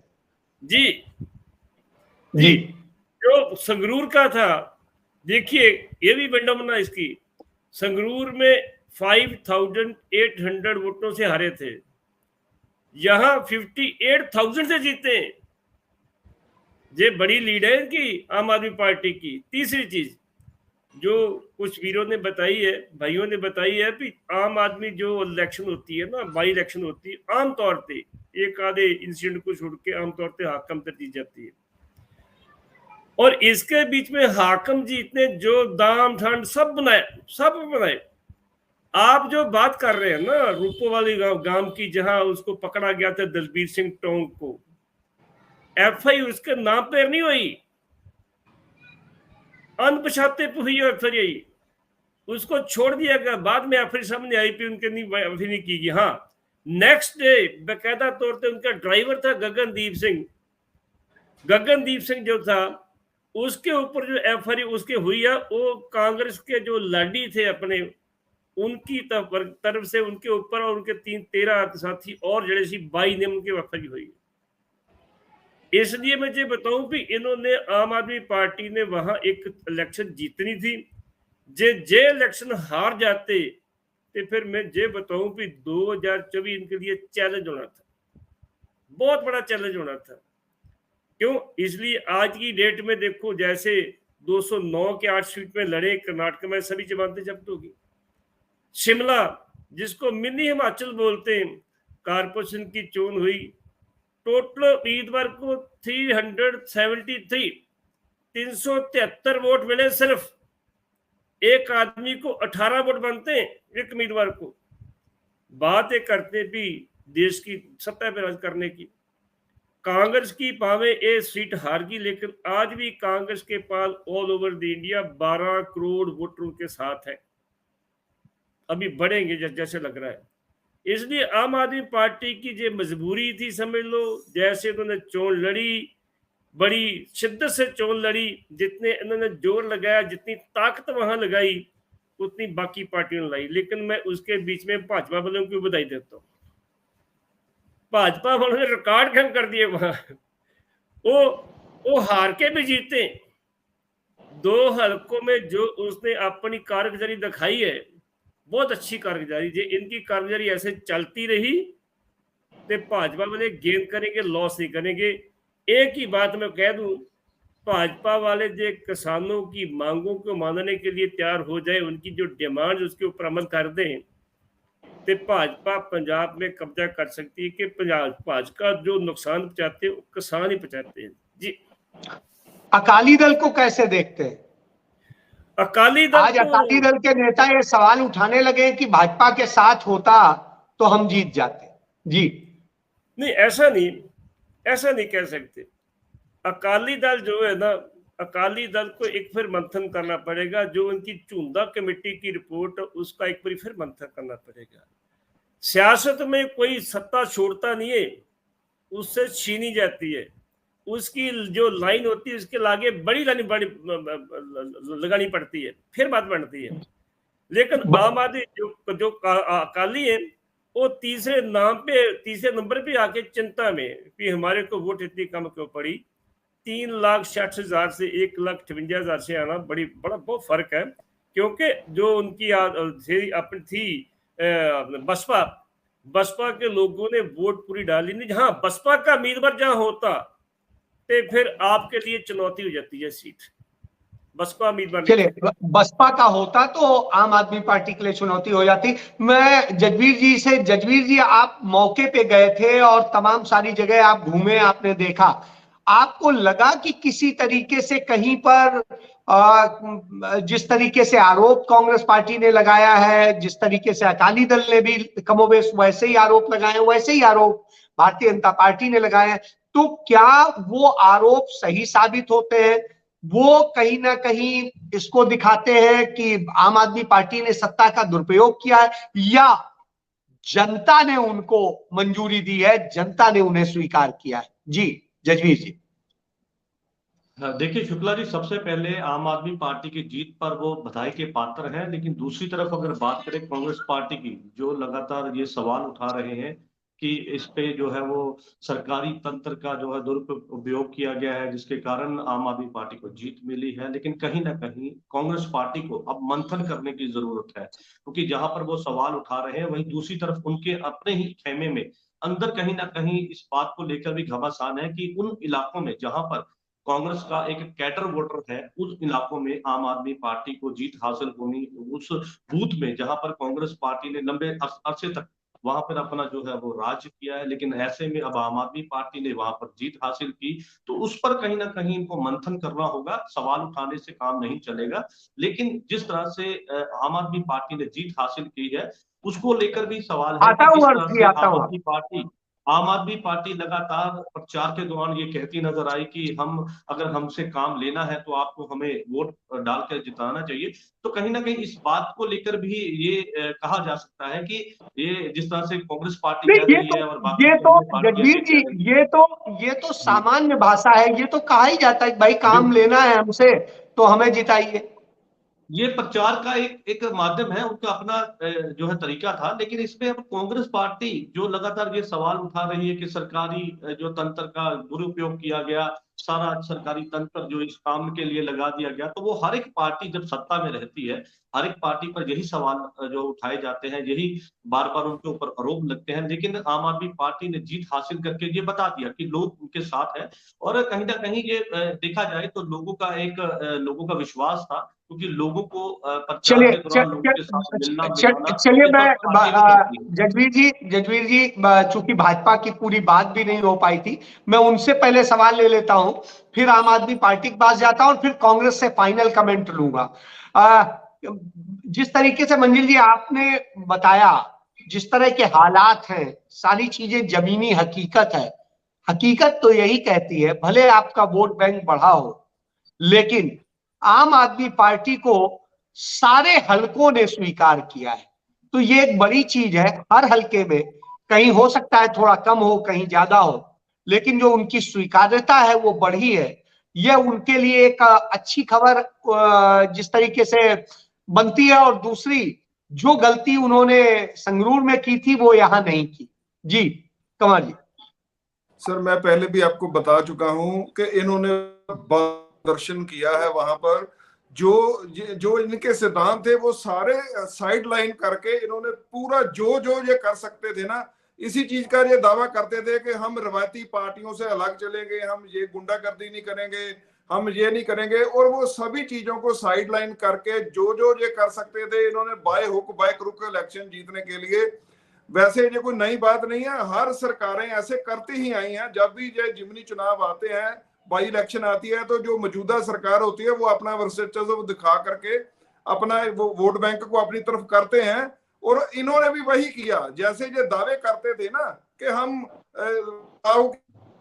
E: जी जी, जो संगरूर का था, देखिए ये भी विडंबना इसकी, संगरूर में 5,800 वोटों से हारे थे, यहां 58,000 से जीते। ये बड़ी लीड है इनकी आम आदमी पार्टी की। तीसरी चीज जो कुछ वीरों ने बताई है, भाइयों ने बताई है कि आम आदमी जो इलेक्शन होती है ना, बाई इलेक्शन होती है, आमतौर पे एक आधे इंसिडेंट को छोड़ के आमतौर पे हाकम तरजीह जाती है। और इसके बीच में हाकम जी इतने जो दाम ठंड सब बनाए। आप जो बात कर रहे हैं ना रूपो वाली गांव की, जहां उसको पकड़ा गया था दलबीर सिंह टोंग को, एफआई उसके नाम पर नहीं हुई, अनपछाते पे हुई एफआई, उसको छोड़ दिया गया। बाद में एफआई सामने आई भी उनके नहीं की गई। हाँ, नेक्स्ट डे बेकायदा तौर पे उनका ड्राइवर था गगनदीप सिंह जो था, उसके ऊपर जो एफआई उसके हुई है, वो कांग्रेस के जो लाडी थे अपने, उनकी तरफ से उनके ऊपर और उनके 13 साथी और जड़े सी 22 ने उनके एफआई हुई। इसलिए मैं ये बताऊं कि इन्होंने, आम आदमी पार्टी ने वहां एक इलेक्शन जीतनी थी। जे इलेक्शन हार जाते तो फिर मैं ये बताऊं कि 2024 इनके लिए चैलेंज होना था, बहुत बड़ा चैलेंज होना था। क्यों? इसलिए आज की डेट में देखो, जैसे 209 के 8 सीट में लड़े कर्नाटक में, सभी जमानतें जब्त होगी। शिमला, जिसको मिनी हिमाचल बोलते हैं, कारपोरेशन की चोन हुई, टोटल उम्मीदवार को 373 वोट मिले। सिर्फ एक आदमी को 18 वोट बनते हैं एक उम्मीदवार को। बात ये करते भी देश की सत्ता पर राज करने की। कांग्रेस की पावे ए सीट हार गई, लेकिन आज भी कांग्रेस के पास all over the India 12 crore वोटरों के साथ है। अभी बढ़ेंगे जैसे लग रहा है। इसलिए आम आदमी पार्टी की जो मजबूरी थी, समझ लो, जैसे उन्होंने चोन लड़ी, बड़ी शिद्दत से चोन लड़ी, जितने इन्होंने जोर लगाया, जितनी ताकत वहां लगाई, उतनी बाकी पार्टियों ने लाई। लेकिन मैं उसके बीच में भाजपा वालों को बधाई देता हूँ। भाजपा वालों ने रिकॉर्ड खत्म कर दिए वहां। वो हार के भी जीते। 2 हलकों में जो उसने अपनी कारगुजारी दिखाई है, बहुत अच्छी कारगुजारी। जो इनकी कारगुजारी ऐसे चलती रही तो भाजपा वाले गेन करेंगे, लॉस नहीं करेंगे। एक ही बात मैं कह दूं, भाजपा वाले जो किसानों की मांगों को मानने के लिए तैयार हो जाए, उनकी जो डिमांड उसके ऊपर अमल कर दें, तो भाजपा पंजाब में कब्जा कर सकती है। कि भाजपा का जो नुकसान पहुंचाते हैं, किसान ही पहुंचाते हैं। जी,
A: अकाली दल को कैसे देखते हैं?
E: अकाली दल,
A: आज अकाली दल के नेता ये सवाल उठाने लगे कि भाजपा के साथ होता तो हम जीत जाते। जी
E: नहीं, ऐसा नहीं कह सकते। अकाली दल जो है ना, अकाली दल को एक फिर मंथन करना पड़ेगा। जो उनकी चुंदा कमेटी की रिपोर्ट, उसका एक बार फिर मंथन करना पड़ेगा। सियासत में कोई सत्ता छोड़ता नहीं है, उससे छीनी जाती है। उसकी जो लाइन होती है उसके आगे बड़ी लाइन लगानी पड़ती है, फिर बात बनती है। लेकिन आम आदमी जो अकाली है, वो तीसरे नंबर पे आके चिंता में कि हमारे को वोट इतनी कम क्यों पड़ी। 3,60,000 से 1,58,000 से आना बड़ा बहुत फर्क है। क्योंकि जो उनकी अपनी थी बसपा के लोगों ने वोट पूरी डाली नहीं। हाँ, बसपा का उम्मीदवार जहां होता तो फिर आपके लिए चुनौती हो जाती है सीट। बसपा उम्मीदवार
A: चलिए, बसपा का होता तो आम आदमी पार्टी के लिए चुनौती हो जाती। मैं जजवीर जी आप मौके पे गए थे और तमाम सारी जगह आप घूमे, आपने देखा, आपको लगा कि किसी तरीके से कहीं पर जिस तरीके से आरोप कांग्रेस पार्टी ने लगाया है, जिस तरीके से अकाली दल ने भी कमोबेश वैसे ही आरोप लगाए, वैसे ही आरोप भारतीय जनता पार्टी ने लगाए हैं, तो क्या वो आरोप सही साबित होते हैं? वो कहीं ना कहीं इसको दिखाते हैं कि आम आदमी पार्टी ने सत्ता का दुरुपयोग किया है, या जनता ने उनको मंजूरी दी है, जनता ने उन्हें स्वीकार किया है? जी जजवीर जी।
F: देखिए शुक्ला जी, सबसे पहले आम आदमी पार्टी की जीत पर वो बधाई के पात्र हैं। लेकिन दूसरी तरफ अगर बात करें कांग्रेस पार्टी की, जो लगातार ये सवाल उठा रहे हैं कि इस पे जो है वो सरकारी तंत्र का जो है दुरुपयोग किया गया है, जिसके कारण आम आदमी पार्टी को जीत मिली है। लेकिन कहीं ना कहीं कांग्रेस पार्टी को अब मंथन करने की जरूरत है, क्योंकि जहां पर वो सवाल उठा रहे हैं वहीं दूसरी तरफ उनके अपने ही खेमे में अंदर कहीं ना कहीं इस बात को लेकर भी घमासान है कि उन इलाकों में जहां पर कांग्रेस का एक कैडर वोटर है, उस इलाकों में आम आदमी पार्टी को जीत हासिल होनी, उस बूथ में जहां पर कांग्रेस पार्टी ने लंबे अरसे तक वहां पर अपना जो है वो राज किया है, लेकिन ऐसे में अब आम आदमी पार्टी ने वहां पर जीत हासिल की, तो उस पर कहीं ना कहीं इनको मंथन करना होगा। सवाल उठाने से काम नहीं चलेगा। लेकिन जिस तरह से आम आदमी पार्टी ने जीत हासिल की है, उसको लेकर भी सवाल है कि जिस तरह से आम आदमी पार्टी लगातार प्रचार के दौरान ये कहती नजर आई कि अगर हमसे काम लेना है तो आपको हमें वोट डालकर जिताना चाहिए। तो कहीं ना कहीं इस बात को लेकर भी ये कहा जा सकता है कि ये जिस तरह से कांग्रेस पार्टी कह रही है और बाकी
A: जगदीश जी, ये तो सामान्य भाषा है। ये तो कहा ही जाता है भाई काम लेना है हमसे तो हमें जिताइए।
F: ये प्रचार का एक माध्यम है, उनका अपना जो है तरीका था। लेकिन इसमें अब कांग्रेस पार्टी जो लगातार ये सवाल उठा रही है कि सरकारी जो तंत्र का दुरुपयोग किया गया, सारा सरकारी तंत्र जो इस काम के लिए लगा दिया गया, तो वो हर एक पार्टी जब सत्ता में रहती है, हर एक पार्टी पर यही सवाल जो उठाए जाते हैं, यही बार बार उनके ऊपर आरोप लगते हैं। लेकिन आम आदमी पार्टी ने जीत हासिल करके ये बता दिया कि लोग उनके साथ है, और कहीं ना कहीं ये देखा जाए तो लोगों का विश्वास था, क्योंकि लोगों को प्रचार के दौरान लोगों के साथ मिलना
A: चलिए मैं जजवीर जी चूंकि भाजपा की पूरी बात भी नहीं हो पाई थी, मैं उनसे पहले सवाल ले लेता हूं, फिर आम आदमी पार्टी के पास जाता हूं और फिर कांग्रेस से फाइनल कमेंट लूंगा। जिस तरीके से मंजिल जी आपने बताया, जिस तरह के हालात हैं, सारी चीजें जमीनी हकीकत है। हकीकत तो यही कहती है भले आपका वोट बैंक बढ़ा हो, लेकिन आम आदमी पार्टी को सारे हलकों ने स्वीकार किया है। तो ये एक बड़ी चीज है। हर हलके में कहीं हो सकता है थोड़ा कम हो, कहीं ज्यादा हो, लेकिन जो उनकी स्वीकार्यता है वो बढ़ी है। यह उनके लिए एक अच्छी खबर जिस तरीके से बनती है। और दूसरी, जो गलती उन्होंने संगरूर में की थी वो यहां नहीं की। जी कंवर जी।
D: सर मैं पहले भी आपको बता चुका हूं कि इन्होंने दर्शन किया है वहां पर। जो इनके सिद्धांत थे वो सारे साइड लाइन करके इन्होंने पूरा जो ये कर सकते थे ना, इसी चीज का ये दावा करते थे कि हम रवायती पार्टियों से अलग चलेंगे, हम ये गुंडागर्दी नहीं करेंगे, हम ये नहीं करेंगे, और वो सभी चीजों को साइड लाइन करके जो ये कर सकते थे इन्होंने by hook by crook election जीतने के लिए। वैसे ये कोई नई बात नहीं है, हर सरकारें ऐसे करती ही आई हैं। जब भी ये जिमनी चुनाव आते हैं, बाई इलेक्शन आती है, तो जो मौजूदा सरकार होती है वो अपना वर्चस्व दिखा करके अपना वो वोट बैंक को अपनी तरफ करते हैं। और इन्होंने भी वही किया। जैसे ये दावे करते थे ना कि हम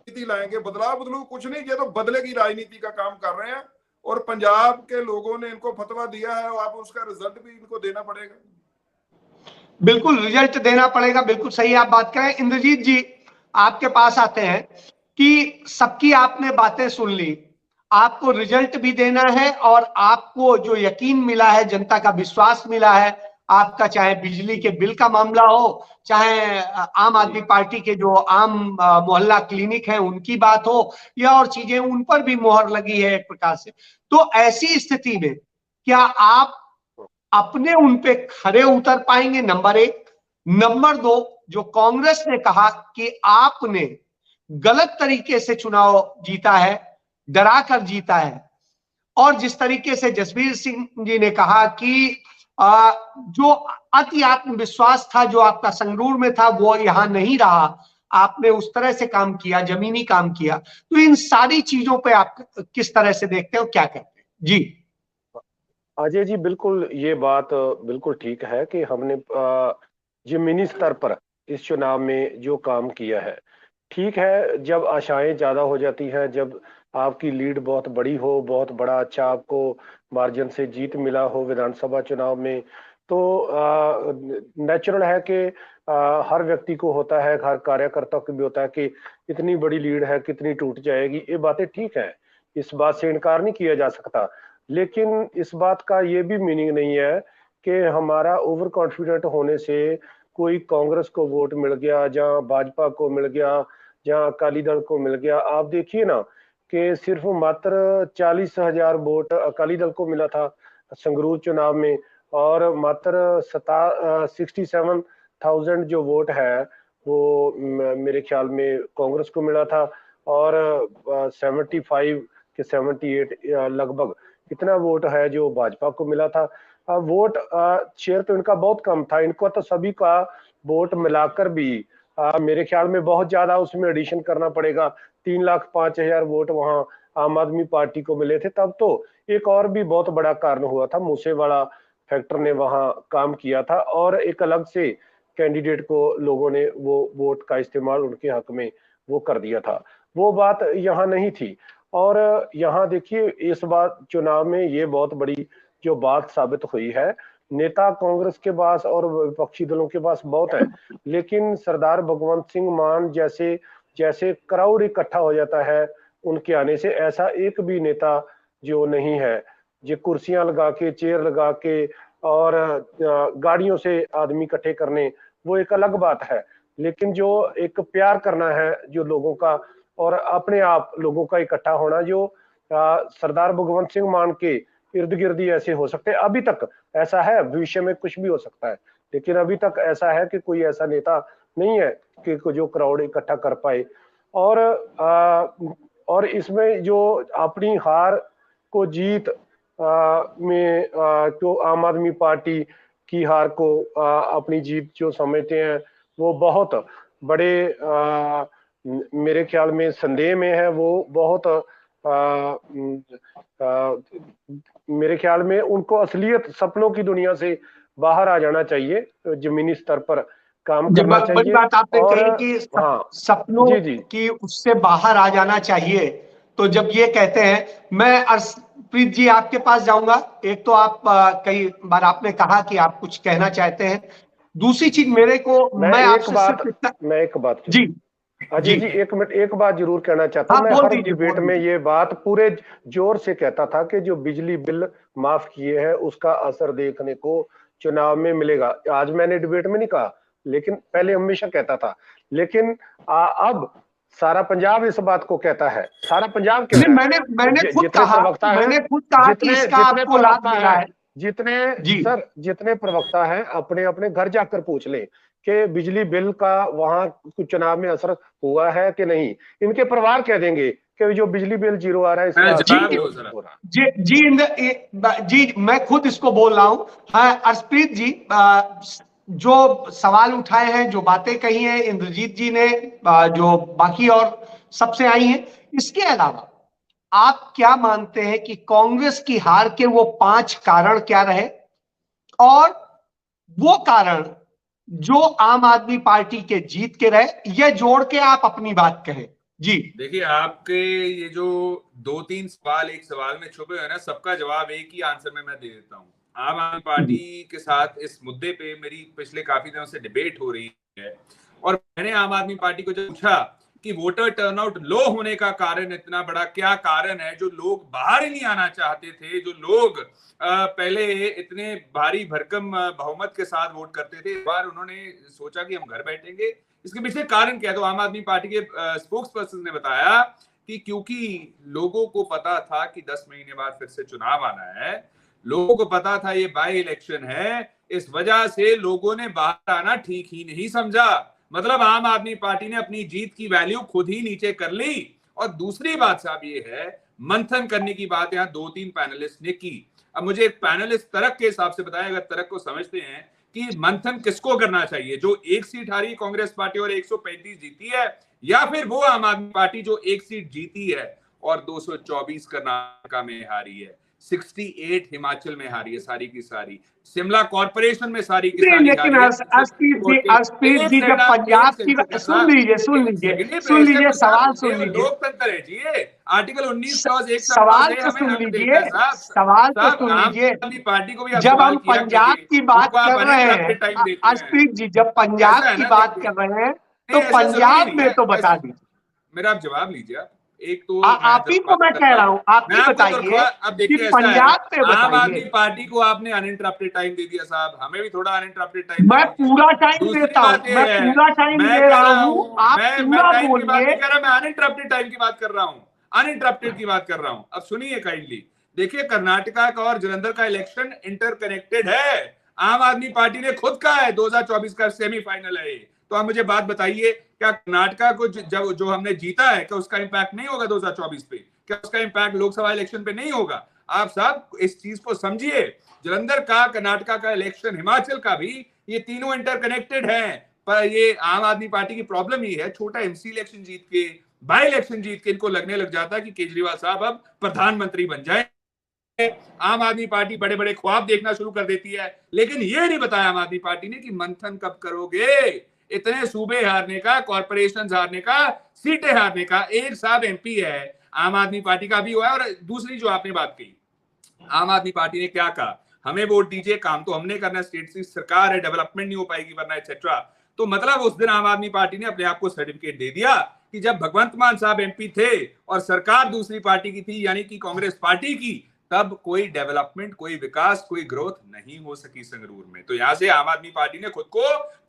D: नीति लाएंगे, बदलाव बदलू कुछ नहीं, ये तो बदले की राजनीति का काम कर रहे हैं और पंजाब के लोगों ने इनको फतवा दिया है और आप उसका रिजल्ट भी इनको देना पड़ेगा।
A: बिल्कुल रिजल्ट देना पड़ेगा, बिल्कुल सही आप बात करें। इंद्रजीत जी आपके पास आते हैं कि सबकी आपने बातें सुन ली, आपको रिजल्ट भी देना है और आपको जो यकीन मिला है, जनता का विश्वास मिला है, आपका चाहे बिजली के बिल का मामला हो, चाहे आम आदमी पार्टी के जो आम मोहल्ला क्लिनिक है उनकी बात हो, या और चीजें, उन पर भी मोहर लगी है एक प्रकार से। तो ऐसी स्थिति में क्या आप अपने उन पे खरे उतर पाएंगे? नंबर एक। नंबर दो, जो कांग्रेस ने कहा कि आपने गलत तरीके से चुनाव जीता है, डरा कर जीता है, और जिस तरीके से जसवीर सिंह जी ने कहा कि जो अति आत्मविश्वास था जो आपका संगरूर में था वो यहां नहीं रहा, आपने उस तरह से काम किया, जमीनी काम किया। तो इन सारी चीजों पे आप किस तरह से देखते हो, क्या कहते हैं? जी
B: अजय जी, बिल्कुल ये बात बिल्कुल ठीक है कि हमने जमीनी स्तर पर इस चुनाव में जो काम किया है ठीक है। जब आशाएं ज्यादा हो जाती हैं, जब आपकी लीड बहुत बड़ी हो, बहुत बड़ा अच्छा आपको मार्जिन से जीत मिला हो विधानसभा चुनाव में, तो नेचुरल है कि हर व्यक्ति को होता है, हर कार्यकर्ता को भी होता है कि इतनी बड़ी लीड है, कितनी टूट जाएगी। ये बातें ठीक है, इस बात से इनकार नहीं किया जा सकता, लेकिन इस बात का ये भी मीनिंग नहीं है कि हमारा ओवर कॉन्फिडेंट होने से कोई कांग्रेस को वोट मिल गया, जहां भाजपा को मिल गया, जहां अकाली दल को मिल गया। आप देखिए ना कि सिर्फ मात्र 40,000 वोट अकाली दल को मिला था संगरूर चुनाव में, और मात्र 67,000 जो वोट है वो मेरे ख्याल में कांग्रेस को मिला था, और 75 के 78 लगभग इतना वोट है जो भाजपा को मिला था। वोट शेयर तो इनका बहुत कम था, इनको तो सभी का वोट मिलाकर भी मेरे ख्याल में बहुत ज्यादा उसमें एडिशन करना पड़ेगा। 3,05,000 वोट वहां आम आदमी पार्टी को मिले थे। तब तो एक और भी बहुत बड़ा कारण हुआ था, मूसेवाला फैक्टर ने वहां काम किया था और एक अलग से कैंडिडेट को लोगों ने वो वोट का इस्तेमाल उनके हक में वो कर दिया था। वो बात यहाँ नहीं थी। और यहाँ देखिए इस बार चुनाव में ये बहुत बड़ी जो बात साबित हुई है, नेता कांग्रेस के पास और विपक्षी दलों के पास बहुत है, लेकिन सरदार भगवंत सिंह मान जैसे क्राउड इकट्ठा हो जाता है उनके आने से, ऐसा एक भी नेता जो नहीं है। जो कुर्सियां लगा के, चेयर लगा के और गाड़ियों से आदमी इकट्ठे करने, वो एक अलग बात है, लेकिन जो एक प्यार करना है जो लोगों का और अपने आप लोगों का इकट्ठा होना, जो सरदार भगवंत सिंह मान के इर्द गिर्द ऐसे हो सकते हैं। अभी तक ऐसा है, भविष्य में कुछ भी हो सकता है, लेकिन अभी तक ऐसा है कि कोई ऐसा नेता नहीं है कि जो क्राउड इकट्ठा कर पाए। और इसमें जो अपनी हार को जीत में तो आम आदमी पार्टी की हार को अपनी जीत जो समझते हैं, वो बहुत बड़े मेरे ख्याल में संदेह में है। वो बहुत मेरे ख्याल में उनको असलियत सपनों की दुनिया से बाहर आ जाना चाहिए, जमीनी स्तर पर काम करना चाहिए।
A: बड़ी बात आपने कही कि सपनों
B: जी
A: की उससे बाहर आ जाना चाहिए। तो जब ये कहते हैं, मैं अर्शप्रीत जी आपके पास जाऊंगा। एक तो आप कई बार आपने कहा कि आप कुछ कहना चाहते हैं, दूसरी चीज मेरे को मैं
B: एक बात
A: जी
B: अजय जी एक बात जरूर कहना चाहता हूँ। मैं हर डिबेट में ये बात पूरे जोर से कहता था कि जो बिजली बिल माफ किए हैं उसका असर देखने को चुनाव में मिलेगा। आज मैंने डिबेट में नहीं कहा, लेकिन पहले हमेशा कहता था, लेकिन अब सारा पंजाब इस बात को कहता है। सारा पंजाब कह रहा है,
A: मैंने खुद कहा कि इसका आपको लाभ मिला है।
B: जितने प्रवक्ता हैं अपने अपने घर जाकर पूछ लें कि बिजली बिल का वहां कुछ चुनाव में असर हुआ है कि नहीं। इनके परिवार कह देंगे कि जो बिजली बिल जीरो आ रहा है इसका
A: जी मैं खुद इसको बोल रहा हूं। हाँ अर्शप्रीत जी, जो सवाल उठाए हैं, जो बातें कही हैं इंद्रजीत जी ने, जो बाकी और सबसे आई हैं, इसके अलावा आप क्या मानते हैं कि कांग्रेस की हार के वो 5 कारण क्या रहे, और वो कारण जो आम आदमी पार्टी के जीत के रहे, ये जोड़ के आप अपनी बात कहें। जी
C: देखिए, आपके ये जो 2-3 सवाल एक सवाल में छुपे हुए ना, सबका जवाब एक ही आंसर में मैं दे देता हूँ। आम आदमी पार्टी के साथ इस मुद्दे पे मेरी पिछले काफी दिनों से डिबेट हो रही है, और मैंने आम आदमी पार्टी को जब पूछा कि वोटर टर्नआउट लो होने का कारण इतना बड़ा क्या कारण है, जो लोग बाहर ही नहीं आना चाहते थे, जो लोग पहले इतने भारी भरकम बहुमत के साथ वोट करते थे, इस बार उन्होंने सोचा कि हम घर बैठेंगे। इसके पीछे कारण क्या है? तो आम आदमी पार्टी के स्पोक्स पर्सन ने बताया कि क्योंकि लोगों को पता था कि 10 महीने बाद फिर से चुनाव आना है, लोगों को पता था ये बाई इलेक्शन है, इस वजह से लोगों ने बाहर आना ठीक ही नहीं समझा। मतलब आम आदमी पार्टी ने अपनी जीत की वैल्यू खुद ही नीचे कर ली। और दूसरी बात साहब ये है, मंथन करने की बात यहाँ 2-3 पैनलिस्ट ने की। अब मुझे एक पैनलिस्ट तरक के हिसाब से बताया, अगर तरक को समझते हैं कि मंथन किसको करना चाहिए, जो एक सीट हारी कांग्रेस पार्टी और 135 जीती है, या फिर वो आम आदमी पार्टी जो एक सीट जीती है और 224 कर्नाटक में हारी है, 68 हिमाचल में हारी है सारी की सारी, शिमला कॉर्पोरेशन में सारी की सारी
A: लेकिन अर्शप्रीत जी जब पंजाब की सुन लीजिए सवाल सुन लीजिए,
C: लोकतंत्र है जी ये, आर्टिकल 19 क्लॉज 1
A: सवाल तो सुन लीजिए, सवाल तो सुन लीजिए।
C: पार्टी को भी
A: जब हम पंजाब की बात कर रहे हैं अर्शप्रीत जी, जब पंजाब की बात कर रहे हैं तो पंजाब में तो बता दीजिए।
C: मेरा आप जवाब लीजिए। आप एक तो
A: आप ही को मैं कह रहा हूँ, आप ही बताइए।
C: अब देखिए,
A: पंजाब में
C: आम आदमी पार्टी को आपने अनइंटरप्टेड टाइम दे दिया साहब, हमें भी थोड़ा अनइंटरप्टेड टाइम।
A: मैं पूरा टाइम देता हूँ, मैं पूरा टाइम दे रहा हूँ, आप पूरा बोलिए।
C: मैं अनइंटरप्टेड टाइम की बात कर रहा हूँ, अनइंटरप्टेड की बात कर रहा हूँ। अब सुनिए काइंडली। देखिए, कर्नाटका का और जलंधर का इलेक्शन इंटरकनेक्टेड है। आम आदमी पार्टी ने खुद कहा है 2024 का सेमीफाइनल है। तो आप मुझे बात बताइए, क्या कर्नाटका को जब जो हमने जीता है, क्या उसका इंपैक्ट नहीं होगा 2024 पे? क्या उसका इंपैक्ट लोकसभा इलेक्शन पे नहीं होगा? आप साहब इस चीज को समझिए। जलंधर का, कर्नाटका का इलेक्शन, हिमाचल का भी, ये तीनों इंटरकनेक्टेड हैं। पर ये आम आदमी पार्टी की प्रॉब्लम ही है, छोटा एमसी इलेक्शन जीत के, बाई इलेक्शन जीत के इनको लगने लग जाता है कि केजरीवाल साहब अब प्रधानमंत्री बन जाए। आम आदमी पार्टी बड़े बड़े ख्वाब देखना शुरू कर देती है, लेकिन ये नहीं बताया आम आदमी पार्टी ने कि मंथन कब करोगे। इतने सूबे हारने का, कॉर्पोरेशन हारने का, सीटें हारने का, एक साहब एमपी है आम आदमी पार्टी का भी हुआ है। और दूसरी जो आपने बात की, आम आदमी पार्टी ने क्या कहा, हमें वोट दीजिए, काम तो हमने करना, स्टेट की सरकार है, डेवलपमेंट नहीं हो पाएगी वरना एक्सेट्रा। तो मतलब उस दिन आम आदमी पार्टी ने अपने आप को सर्टिफिकेट दे दिया कि जब भगवंत मान साहब एमपी थे और सरकार दूसरी पार्टी की थी, यानी कि कांग्रेस पार्टी की, तब कोई डेवलपमेंट, कोई विकास, कोई ग्रोथ नहीं हो सकी संगरूर में। तो यहां से आम आदमी पार्टी ने खुद को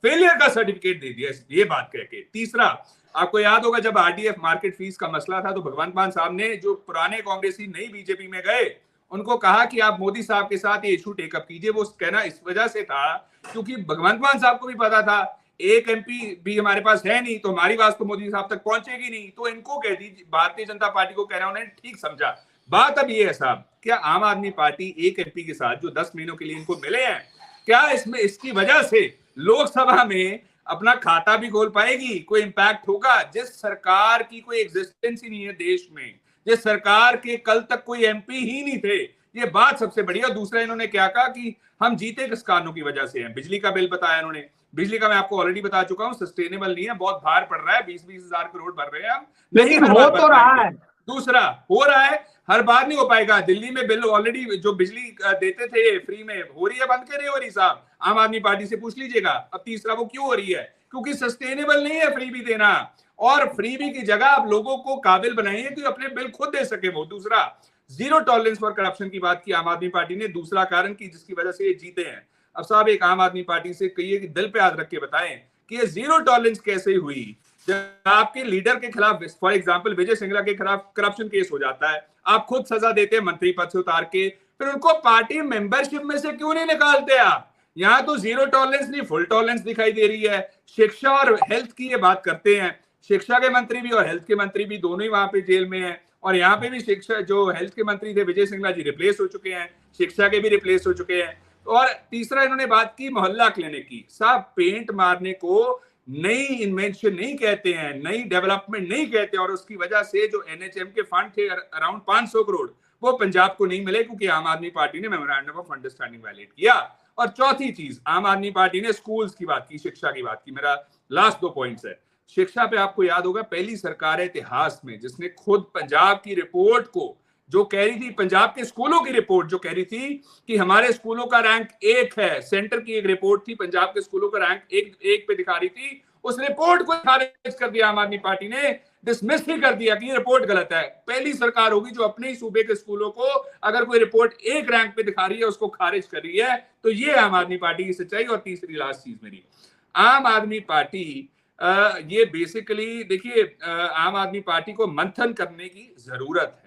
C: फेलियर का सर्टिफिकेट दे दिया ये बात कह के। तीसरा, आपको याद होगा जब आरडीएफ मार्केट फीस का मसला था, तो भगवंत मान साहब ने, जो पुराने कांग्रेसी नई बीजेपी में गए, उनको कहा कि आप मोदी साहब के साथ ये इशू टेकअप कीजिए। वो कहना इस वजह से था क्योंकि भगवंत मान साहब को भी पता था एक एमपी भी हमारे पास है नहीं, तो हमारी बात तो मोदी साहब तक पहुंचेगी नहीं। तो इनको कह दीजिए, भारतीय जनता पार्टी को कहना उन्होंने ठीक समझा। बात अब ये है साहब, क्या आम आदमी पार्टी एक एमपी के साथ जो 10 महीनों के लिए इनको मिले हैं, क्या इसमें इसकी वजह से लोकसभा में अपना खाता भी खोल पाएगी? कोई इंपैक्ट होगा? जिस सरकार की कोई एग्जिस्टेंस ही नहीं है देश में, जिस सरकार के कल तक कोई एमपी ही नहीं थे, ये बात सबसे बड़ी है। दूसरा, इन्होंने क्या कहा कि हम जीते किस कारणों की वजह से हैं। बिजली का बिल बताया इन्होंने, बिजली का मैं आपको ऑलरेडी बता चुका हूं, सस्टेनेबल नहीं है, बहुत भार पड़ रहा है, 20-20 हजार करोड़ भर रहे हैं हम,
A: लेकिन हो तो रहा है।
C: दूसरा, हो रहा है, हर बार नहीं हो पाएगा। दिल्ली में बिल ऑलरेडी जो बिजली देते थे फ्री में, हो रही है बंद, के नहीं हो रही साहब? आम आदमी पार्टी से पूछ लीजिएगा। अब तीसरा, वो क्यों हो रही है? क्योंकि सस्टेनेबल नहीं है फ्री भी देना, और फ्री भी की जगह आप लोगों को काबिल बनाइए कि अपने बिल खुद दे सके वो। दूसरा, जीरो टॉलरेंस फॉर करप्शन की बात की आम आदमी पार्टी ने, दूसरा कारण की जिसकी वजह से ये जीते हैं। अब साहब एक आम आदमी पार्टी से कहिए कि दिल पे हाथ रख के बताएं कि ये जीरो टॉलरेंस कैसे हुई? जब आपके लीडर के खिलाफ, फॉर एग्जांपल विजय सिंगला के खिलाफ करप्शन केस हो जाता है, आप खुद सजा देते हैं मंत्री पद से उतार के, फिर उनको पार्टी मेंबरशिप में से क्यों नहीं निकालते आप? यहाँ तो जीरो टॉलरेंस नहीं, फुल टॉलरेंस दिखाई दे रही है। शिक्षा और हेल्थ की ये बात करते हैं, शिक्षा के मंत्री भी और हेल्थ के मंत्री भी दोनों ही वहां पे जेल में हैं, और यहाँ पे भी शिक्षा, जो हेल्थ के मंत्री थे विजय सिंगला जी, रिप्लेस हो चुके हैं, शिक्षा के भी रिप्लेस हो चुके हैं। और तीसरा, इन्होंने बात की मोहल्ला क्लिनिक की। साहब, पेंट मारने को नई इन्वेंशन नहीं कहते हैं, नई डेवलपमेंट नहीं कहते, और उसकी वजह से जो एनएचएम के फंड थे अराउंड 500 करोड़, वो पंजाब को नहीं मिले क्योंकि आम आदमी पार्टी ने मेमोरेंडम ऑफ अंडरस्टैंडिंग वायलेट किया। और चौथी चीज, आम आदमी पार्टी ने स्कूल्स की बात की, शिक्षा की बात की। मेरा लास्ट 2 पॉइंट्स है। शिक्षा पे आपको याद होगा पहली सरकार है इतिहास में जिसने खुद पंजाब की रिपोर्ट को, जो कह रही थी, पंजाब के स्कूलों की रिपोर्ट जो कह रही थी कि हमारे स्कूलों का रैंक 1 है, सेंटर की एक रिपोर्ट थी, पंजाब के स्कूलों का रैंक 1 पे दिखा रही थी, उस रिपोर्ट को खारिज कर दिया आम आदमी पार्टी ने, डिसमिस ही कर दिया कि ये रिपोर्ट गलत है। पहली सरकार होगी जो अपने ही सूबे के स्कूलों को अगर कोई रिपोर्ट 1 रैंक पे दिखा रही है उसको खारिज कर रही है। तो ये आम आदमी पार्टी की सच्चाई। और तीसरी लास्ट चीज मेरी, आम आदमी पार्टी ये बेसिकली देखिए, आम आदमी पार्टी को मंथन करने की जरूरत है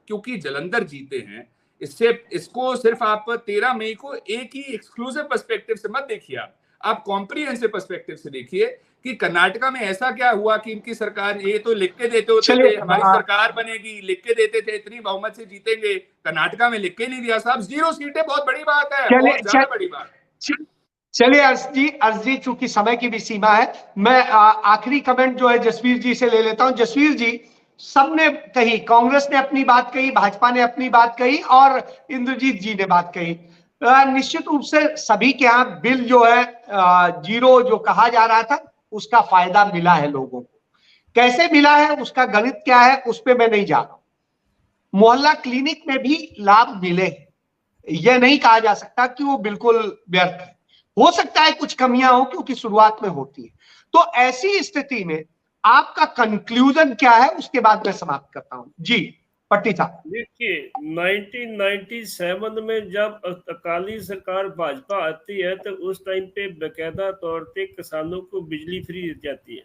C: क्योंकि जलंधर जीते हैं। इसको सिर्फ आप 13 मई को एक ही एक्सक्लूसिव पर्सपेक्टिव से मत देखिए, आप कॉम्प्रिहेंसिव पर्सपेक्टिव से देखिए कि कर्नाटका में ऐसा क्या हुआ कि इनकी सरकार, ये तो लिख के देते होते थे हमारी सरकार बनेगी, लिख के देते थे इतनी बहुमत से जीतेंगे, कर्नाटका में लिख के नहीं दिया साहब, 0 सीटें बहुत बड़ी बात है, बहुत ज्यादा बड़ी बात।
A: चलिए अर्ज जी, चूंकि समय की भी सीमा है, मैं आखिरी कमेंट जो है जसवीर जी से ले लेता हूं। जसवीर जी, सबने कही, कांग्रेस ने अपनी बात कही, भाजपा ने अपनी बात कही और इंद्रजीत जी ने बात कही। निश्चित रूप से सभी के यहाँ बिल जो है 0 जो कहा जा रहा था उसका फायदा मिला है लोगों को। कैसे मिला है, उसका गणित क्या है, उस पर मैं नहीं जा रहा हूं। मोहल्ला क्लिनिक में भी लाभ मिले हैं, यह नहीं कहा जा सकता कि वो बिल्कुल व्यर्थ है। हो सकता है कुछ कमियां हो क्योंकि शुरुआत में होती है। तो ऐसी स्थिति में आपका कंक्लूजन क्या है, उसके बाद मैं समाप्त करता हूं। जी पट्टी साहब।
E: देखिए 1997 में जब अकाली सरकार भाजपा आती है तो उस टाइम पे बेकायदा तौर पे किसानों को बिजली फ्री दी जाती है।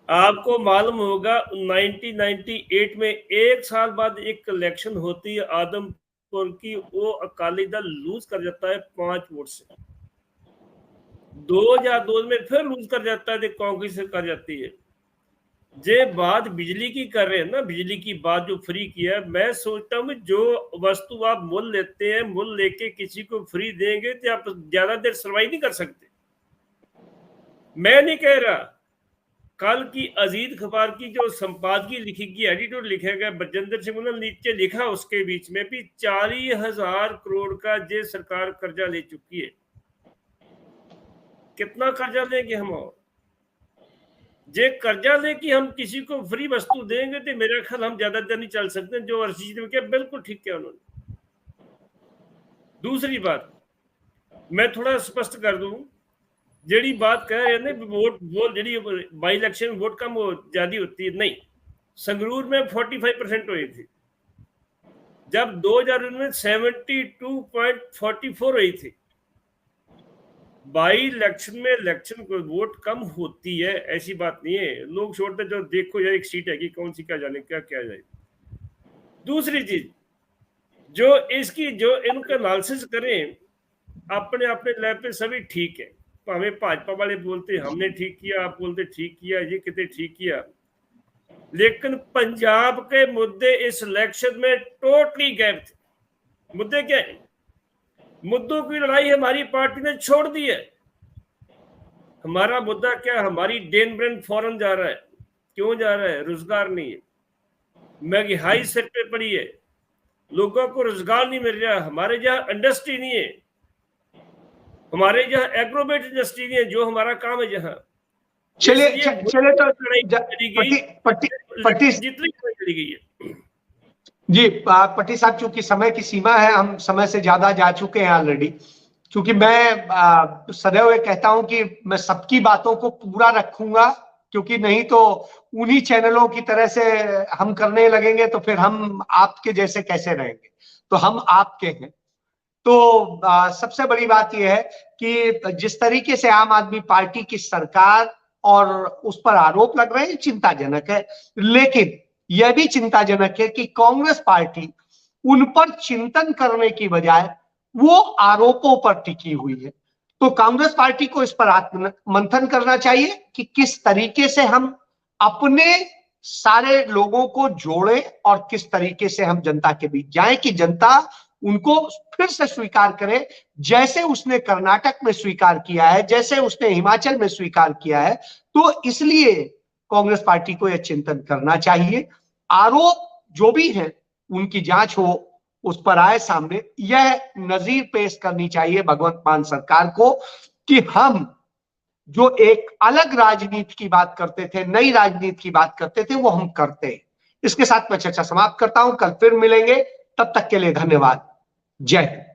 E: आपको मालूम होगा 1998 में 1 साल बाद एक इलेक्शन होती है आदमपुर की, वो अकाली दल लूज कर जाता है 5 वोट से। 2002 में फिर लूज कर जाता है, कांग्रेस कर जाती है। जे बात बिजली की कर रहे हैं ना, बिजली की बात जो फ्री किया, मैं सोचता हूँ जो वस्तु आप मुल लेते हैं, मुल लेके किसी को फ्री देंगे तो आप ज्यादा देर सर्वाइव नहीं कर सकते। मैं नहीं कह रहा, कल की अजीत अखबार की जो संपादकीय लिखेगी, एडिटर लिखेगा बजेंद्र सिंह, उन्होंने नीचे लिखा उसके बीच में भी 40,000 करोड़ का जे सरकार कर्जा ले चुकी है। कितना कर्जा लेंगे हम? और जे कर्जा लेके हम किसी को फ्री वस्तु देंगे तो मेरा ख्याल हम ज्यादा देर नहीं चल सकते। जो अर्जित ने किया बिल्कुल ठीक किया उन्होंने। दूसरी बात मैं थोड़ा स्पष्ट कर दूं, जेडी बात कह रहे हैं ना वोट जेडी बाई इलेक्शन में वोट कम ज्यादा होती है, नहीं। संगरूर में 45% हुई थी, जब 2000 में 72.44 हुई थी। बाई इलेक्शन में इलेक्शन को वोट कम होती है, ऐसी बात नहीं है। लोग छोड़ते जो देखो यार एक सीट है कि कौन सी क्या जाने क्या जाए। दूसरी चीज जो इसकी जो इनका एनालिसिस करें अपने अपने लेवल पे सभी ठीक है, हमें भाजपा वाले बोलते हमने ठीक किया, आप बोलते ठीक किया, ये कितने ठीक किया, लेकिन पंजाब के मुद्दे इस इलेक्शन में टोटली गैप थे। मुद्दे क्या है? मुद्दों की लड़ाई हमारी पार्टी ने छोड़ दी है। हमारा मुद्दा क्या? हमारी डेन ब्रेन फॉरेन जा रहा है। क्यों जा रहा है? रोजगार नहीं है, महंगाई सिर पे पड़ी है, लोगों को रोजगार नहीं मिल रहा। हमारे जहाँ इंडस्ट्री नहीं है, हमारे जहाँ एग्रोवेट इंडस्ट्री नहीं है, जो हमारा काम है जहाँ।
A: चलिए तो पट्टी
E: जितनी चली गई है।
A: जी पट्टी साहब, चूंकि समय की सीमा है, हम समय से ज्यादा जा चुके हैं ऑलरेडी। क्योंकि मैं सदैव ये कहता हूं कि मैं सबकी बातों को पूरा रखूंगा, क्योंकि नहीं तो उन्हीं चैनलों की तरह से हम करने लगेंगे तो फिर हम आपके जैसे कैसे रहेंगे। तो हम आपके हैं। तो सबसे बड़ी बात यह है कि जिस तरीके से आम आदमी पार्टी की सरकार और उस पर आरोप लग रहे हैं, चिंताजनक है। लेकिन यह भी चिंताजनक है कि कांग्रेस पार्टी उन पर चिंतन करने की बजाय वो आरोपों पर टिकी हुई है। तो कांग्रेस पार्टी को इस पर आत्ममंथन करना चाहिए कि किस तरीके से हम अपने सारे लोगों को जोड़ें और किस तरीके से हम जनता के बीच जाएं कि जनता उनको फिर से स्वीकार करे, जैसे उसने कर्नाटक में स्वीकार किया है, जैसे उसने हिमाचल में स्वीकार किया है। तो इसलिए कांग्रेस पार्टी को यह चिंतन करना चाहिए। आरोप जो भी हैं उनकी जांच हो, उस पर आए सामने। यह नजीर पेश करनी चाहिए भगवंत मान सरकार को कि हम जो एक अलग राजनीति की बात करते थे, नई राजनीति की बात करते थे, वो हम करते हैं। इसके साथ मैं चर्चा समाप्त करता हूं। कल फिर मिलेंगे, तब तक के लिए धन्यवाद। जय हिंद।